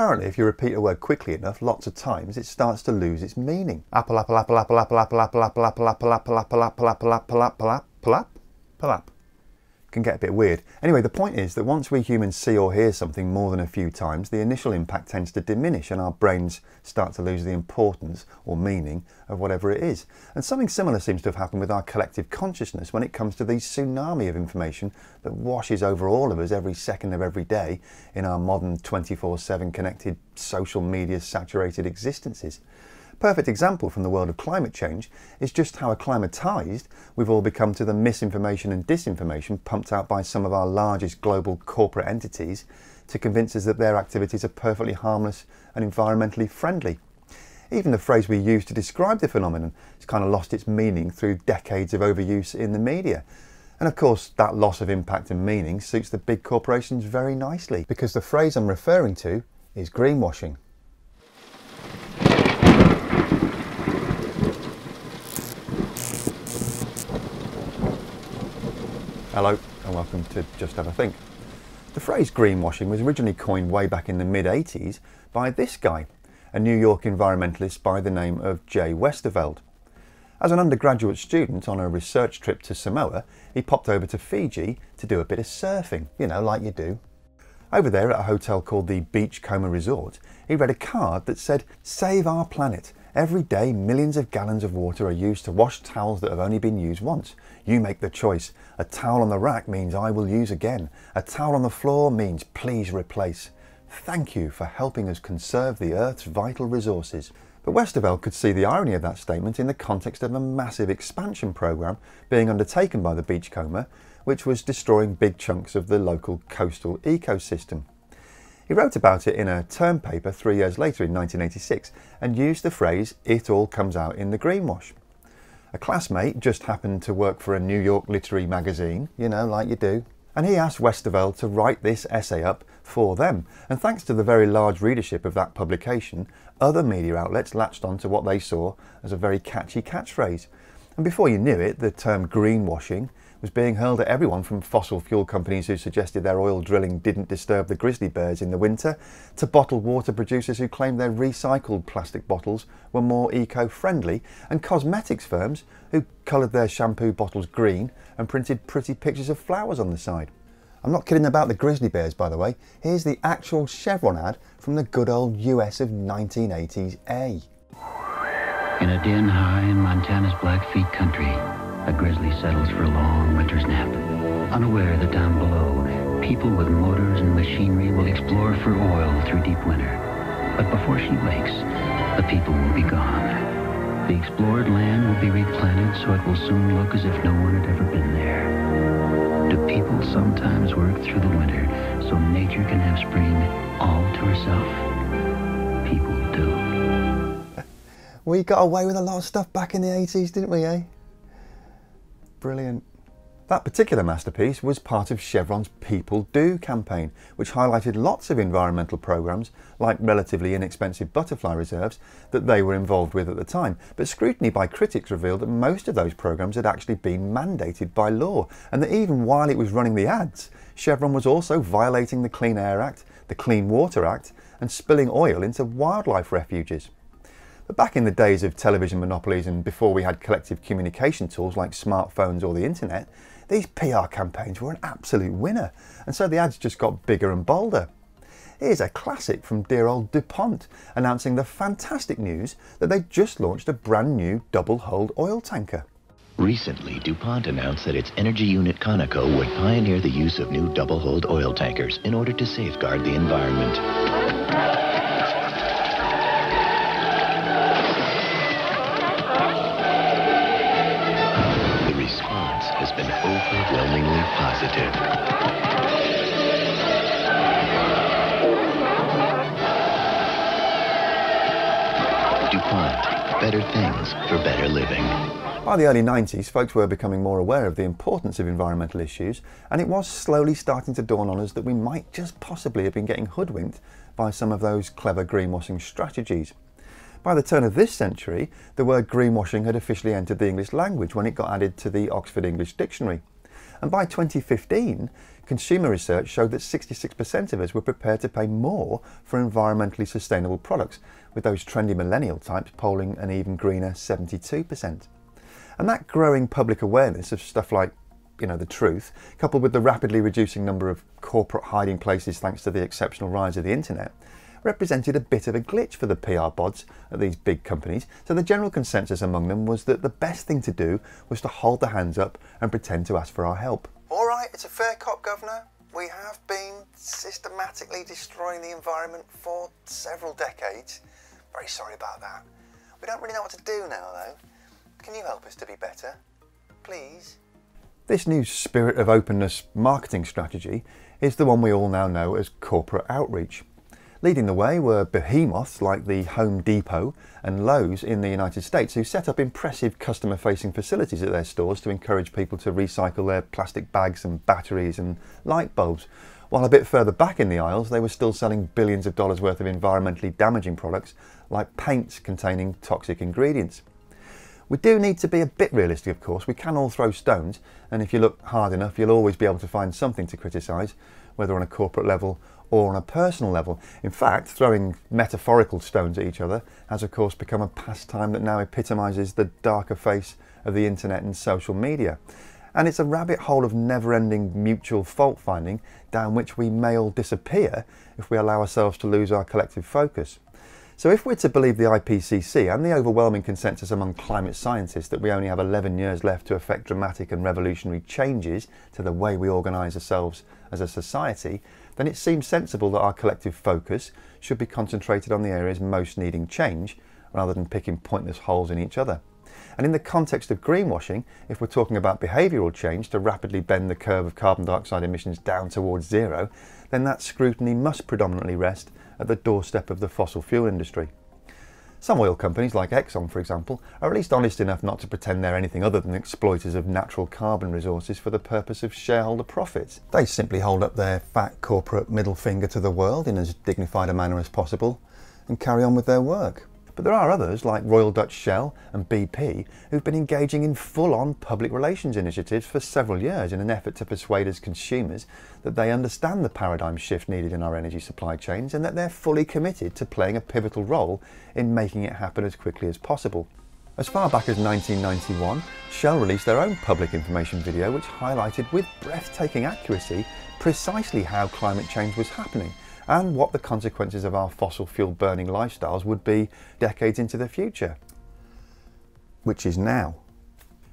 apparently if you repeat a word quickly enough, lots of times, it starts to lose its meaning. Apple, apple, apple, apple, apple, apple, apple, apple, apple, apple, apple, apple, apple, apple, apple, apple, apple, apple. Can get a bit weird. Anyway, the point is that once we humans see or hear something more than a few times, the initial impact tends to diminish and our brains start to lose the importance or meaning of whatever it is. And something similar seems to have happened with our collective consciousness when it comes to the tsunami of information that washes over all of us every second of every day in our modern 24/7 connected, social media saturated existences. Perfect example from the world of climate change is just how acclimatized we've all become to the misinformation and disinformation pumped out by some of our largest global corporate entities to convince us that their activities are perfectly harmless and environmentally friendly. Even the phrase we use to describe the phenomenon has kind of lost its meaning through decades of overuse in the media. And of course, that loss of impact and meaning suits the big corporations very nicely, because the phrase I'm referring to is greenwashing. Hello and welcome to Just Have a Think. The phrase greenwashing was originally coined way back in the mid-80s by this guy, a New York environmentalist by the name of Jay Westerveld. As an undergraduate student on a research trip to Samoa, he popped over to Fiji to do a bit of surfing, you know, like you do. Over there at a hotel called the Beachcomber Resort, he read a card that said, "Save our planet. Every day, millions of gallons of water are used to wash towels that have only been used once. You make the choice. A towel on the rack means I will use again. A towel on the floor means please replace. Thank you for helping us conserve the Earth's vital resources." But Westerveld could see the irony of that statement in the context of a massive expansion program being undertaken by the Beachcomber, which was destroying big chunks of the local coastal ecosystem. He wrote about it in a term paper 3 years later in 1986 and used the phrase, "It all comes out in the greenwash." A classmate just happened to work for a New York literary magazine, you know, like you do, and he asked Westerveld to write this essay up for them. And thanks to the very large readership of that publication, other media outlets latched on to what they saw as a very catchy catchphrase. And before you knew it, the term greenwashing was being hurled at everyone from fossil fuel companies who suggested their oil drilling didn't disturb the grizzly bears in the winter, to bottled water producers who claimed their recycled plastic bottles were more eco-friendly, and cosmetics firms who coloured their shampoo bottles green and printed pretty pictures of flowers on the side. I'm not kidding about the grizzly bears, by the way. Here's the actual Chevron ad from the good old US of 1980s A. In a den high in Montana's Blackfeet country, a grizzly settles for a long winter's nap, unaware that down below, people with motors and machinery will explore for oil through deep winter. But before she wakes, the people will be gone. The explored land will be replanted so it will soon look as if no one had ever been there. Do people sometimes work through the winter so nature can have spring all to herself? People do. We got away with a lot of stuff back in the 80s, didn't we, eh? Brilliant. That particular masterpiece was part of Chevron's People Do campaign, which highlighted lots of environmental programs, like relatively inexpensive butterfly reserves, that they were involved with at the time. But scrutiny by critics revealed that most of those programs had actually been mandated by law, and that even while it was running the ads, Chevron was also violating the Clean Air Act, the Clean Water Act, and spilling oil into wildlife refuges. But back in the days of television monopolies and before we had collective communication tools like smartphones or the internet, these PR campaigns were an absolute winner, and so the ads just got bigger and bolder. Here's a classic from dear old DuPont announcing the fantastic news that they'd just launched a brand new double-hulled oil tanker. Recently, DuPont announced that its energy unit Conoco would pioneer the use of new double-hulled oil tankers in order to safeguard the environment. Has been overwhelmingly positive. DuPont, better things for better living. By the early 90s, folks were becoming more aware of the importance of environmental issues, and it was slowly starting to dawn on us that we might just possibly have been getting hoodwinked by some of those clever greenwashing strategies. By the turn of this century, the word greenwashing had officially entered the English language when it got added to the Oxford English Dictionary. And by 2015, consumer research showed that 66% of us were prepared to pay more for environmentally sustainable products, with those trendy millennial types polling an even greener 72%. And that growing public awareness of stuff like, the truth, coupled with the rapidly reducing number of corporate hiding places thanks to the exceptional rise of the internet, represented a bit of a glitch for the PR bods at these big companies. So the general consensus among them was that the best thing to do was to hold their hands up and pretend to ask for our help. All right, it's a fair cop, Governor. We have been systematically destroying the environment for several decades. Very sorry about that. We don't really know what to do now, though. Can you help us to be better? Please? This new spirit of openness marketing strategy is the one we all now know as corporate outreach. Leading the way were behemoths like the Home Depot and Lowe's in the United States, who set up impressive customer-facing facilities at their stores to encourage people to recycle their plastic bags and batteries and light bulbs. While a bit further back in the aisles, they were still selling billions of dollars worth of environmentally damaging products like paints containing toxic ingredients. We do need to be a bit realistic, of course. We can all throw stones, and if you look hard enough, you'll always be able to find something to criticise, whether on a corporate level or on a personal level. In fact, throwing metaphorical stones at each other has, of course, become a pastime that now epitomises the darker face of the internet and social media. And it's a rabbit hole of never-ending mutual fault-finding down which we may all disappear if we allow ourselves to lose our collective focus. So if we're to believe the IPCC and the overwhelming consensus among climate scientists that we only have 11 years left to effect dramatic and revolutionary changes to the way we organise ourselves as a society, then it seems sensible that our collective focus should be concentrated on the areas most needing change, rather than picking pointless holes in each other. And in the context of greenwashing, if we're talking about behavioural change to rapidly bend the curve of carbon dioxide emissions down towards zero, then that scrutiny must predominantly rest at the doorstep of the fossil fuel industry. Some oil companies, like Exxon for example, are at least honest enough not to pretend they're anything other than exploiters of natural carbon resources for the purpose of shareholder profits. They simply hold up their fat corporate middle finger to the world in as dignified a manner as possible and carry on with their work. But there are others, like Royal Dutch Shell and BP, who've been engaging in full-on public relations initiatives for several years in an effort to persuade us consumers that they understand the paradigm shift needed in our energy supply chains and that they're fully committed to playing a pivotal role in making it happen as quickly as possible. As far back as 1991, Shell released their own public information video which highlighted with breathtaking accuracy precisely how climate change was happening and what the consequences of our fossil fuel burning lifestyles would be decades into the future, which is now.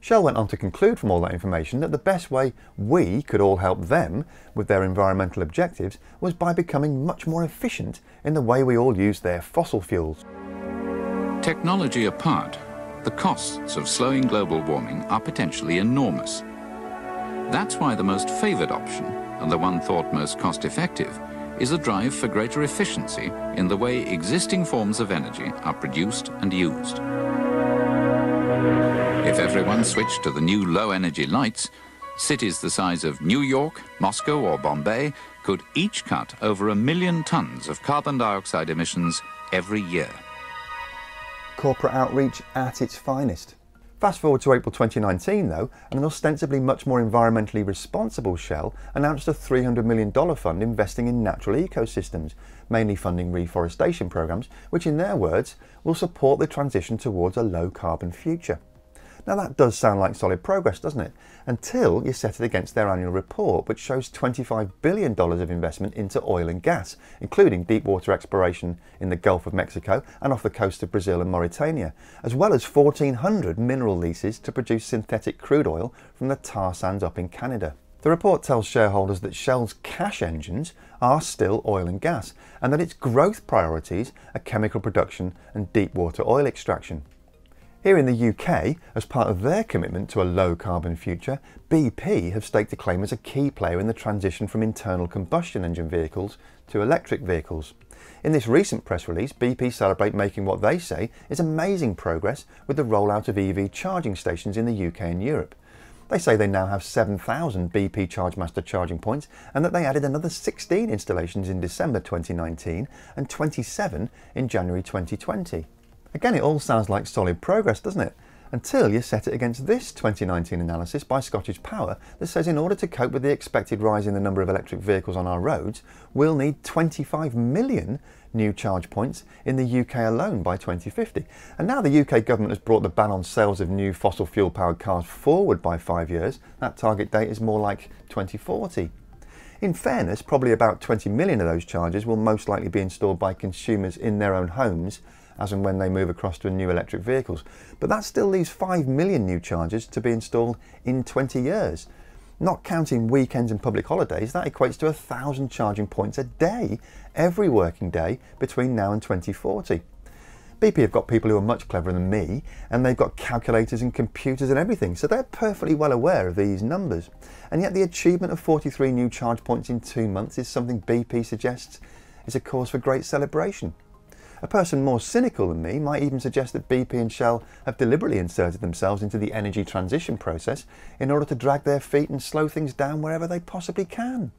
Shell went on to conclude from all that information that the best way we could all help them with their environmental objectives was by becoming much more efficient in the way we all use their fossil fuels. Technology apart, the costs of slowing global warming are potentially enormous. That's why the most favoured option, and the one thought most cost-effective, is a drive for greater efficiency in the way existing forms of energy are produced and used. If everyone switched to the new low-energy lights, cities the size of New York, Moscow or Bombay could each cut over 1 million tonnes of carbon dioxide emissions every year. Corporate outreach at its finest. Fast forward to April 2019 though, and an ostensibly much more environmentally responsible Shell announced a $300 million fund investing in natural ecosystems, mainly funding reforestation programs, which in their words will support the transition towards a low carbon future. Now that does sound like solid progress, doesn't it? Until you set it against their annual report, which shows $25 billion of investment into oil and gas, including deep water exploration in the Gulf of Mexico and off the coast of Brazil and Mauritania, as well as 1,400 mineral leases to produce synthetic crude oil from the tar sands up in Canada. The report tells shareholders that Shell's cash engines are still oil and gas, and that its growth priorities are chemical production and deep water oil extraction. Here in the UK, as part of their commitment to a low-carbon future, BP have staked a claim as a key player in the transition from internal combustion engine vehicles to electric vehicles. In this recent press release, BP celebrate making what they say is amazing progress with the rollout of EV charging stations in the UK and Europe. They say they now have 7,000 BP ChargeMaster charging points and that they added another 16 installations in December 2019 and 27 in January 2020. Again, it all sounds like solid progress, doesn't it? until you set it against this 2019 analysis by Scottish Power that says in order to cope with the expected rise in the number of electric vehicles on our roads, we'll need 25 million new charge points in the UK alone by 2050. And now the UK government has brought the ban on sales of new fossil fuel powered cars forward by 5 years. That target date is more like 2040. In fairness, probably about 20 million of those chargers will most likely be installed by consumers in their own homes as and when they move across to new electric vehicles. But that still leaves 5 million new chargers to be installed in 20 years. Not counting weekends and public holidays, that equates to 1,000 charging points a day, every working day between now and 2040. BP have got people who are much cleverer than me, and they've got calculators and computers and everything, so they're perfectly well aware of these numbers. And yet the achievement of 43 new charge points in 2 months is something BP suggests is a cause for great celebration. A person more cynical than me might even suggest that BP and Shell have deliberately inserted themselves into the energy transition process in order to drag their feet and slow things down wherever they possibly can.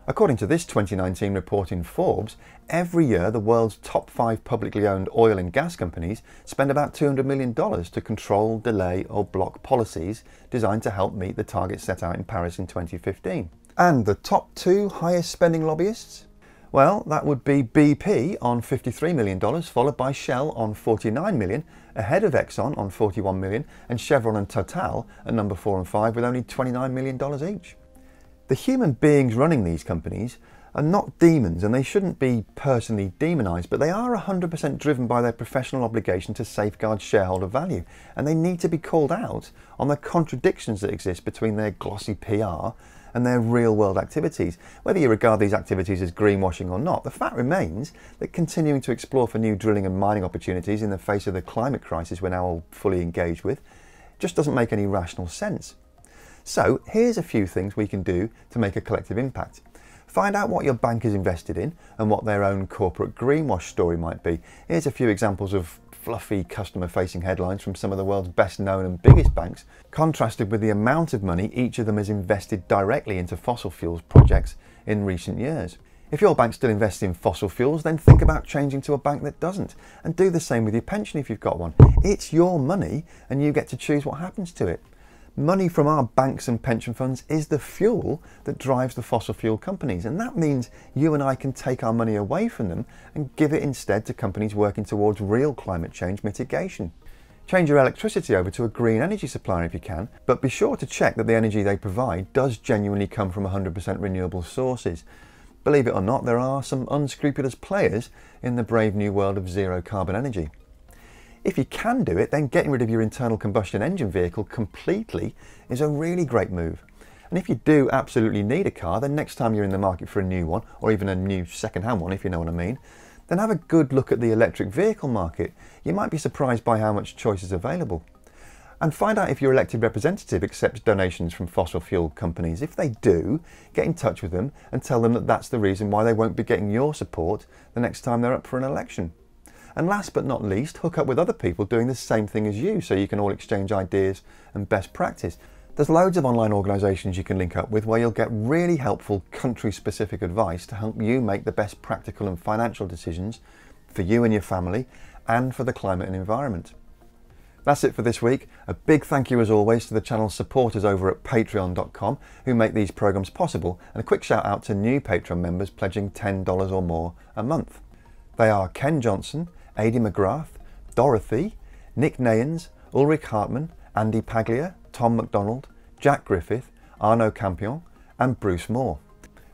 According to this 2019 report in Forbes, every year the world's top 5 publicly owned oil and gas companies spend about $200 million to control, delay or block policies designed to help meet the targets set out in Paris in 2015. And the top 2 highest spending lobbyists? Well, that would be BP on $53 million, followed by Shell on $49 million, ahead of Exxon on $41 million, and Chevron and Total at number 4 and 5 with only $29 million each. The human beings running these companies are not demons, and they shouldn't be personally demonised, but they are 100% driven by their professional obligation to safeguard shareholder value, and they need to be called out on the contradictions that exist between their glossy PR and their real-world activities. Whether you regard these activities as greenwashing or not, the fact remains that continuing to explore for new drilling and mining opportunities in the face of the climate crisis we're now all fully engaged with just doesn't make any rational sense. So here's a few things we can do to make a collective impact. Find out what your bank is invested in and what their own corporate greenwash story might be. Here's a few examples of fluffy customer-facing headlines from some of the world's best-known and biggest banks, contrasted with the amount of money each of them has invested directly into fossil fuels projects in recent years. If your bank still invests in fossil fuels, then think about changing to a bank that doesn't, and do the same with your pension if you've got one. It's your money and you get to choose what happens to it. Money from our banks and pension funds is the fuel that drives the fossil fuel companies, and that means you and I can take our money away from them and give it instead to companies working towards real climate change mitigation. Change your electricity over to a green energy supplier if you can, but be sure to check that the energy they provide does genuinely come from 100% renewable sources. Believe it or not, there are some unscrupulous players in the brave new world of zero carbon energy. If you can do it, then getting rid of your internal combustion engine vehicle completely is a really great move. And if you do absolutely need a car, then next time you're in the market for a new one, or even a new second-hand one if you know what I mean, then have a good look at the electric vehicle market. You might be surprised by how much choice is available. And find out if your elected representative accepts donations from fossil fuel companies. If they do, get in touch with them and tell them that that's the reason why they won't be getting your support the next time they're up for an election. And last but not least, hook up with other people doing the same thing as you so you can all exchange ideas and best practice. There's loads of online organisations you can link up with where you'll get really helpful country-specific advice to help you make the best practical and financial decisions for you and your family and for the climate and environment. That's it for this week. A big thank you as always to the channel's supporters over at patreon.com who make these programmes possible, and a quick shout out to new Patreon members pledging $10 or more a month. They are Ken Johnson, Adi McGrath, Dorothy, Nick Nayans, Ulrich Hartmann, Andy Paglia, Tom McDonald, Jack Griffith, Arnaud Campion and Bruce Moore.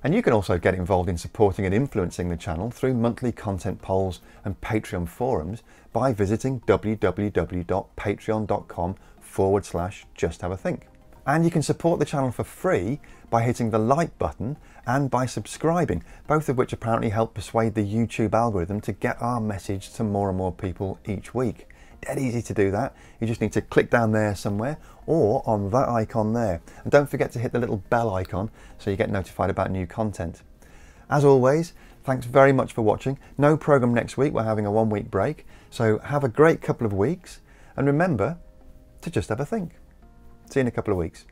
And you can also get involved in supporting and influencing the channel through monthly content polls and Patreon forums by visiting www.patreon.com/justhavathink. And you can support the channel for free by hitting the like button and by subscribing, both of which apparently help persuade the YouTube algorithm to get our message to more and more people each week. Dead easy to do that. You just need to click down there somewhere or on that icon there. And don't forget to hit the little bell icon so you get notified about new content. As always, thanks very much for watching. No programme next week, we're having a 1 week break. So have a great couple of weeks and remember to just have a think. See you in a couple of weeks.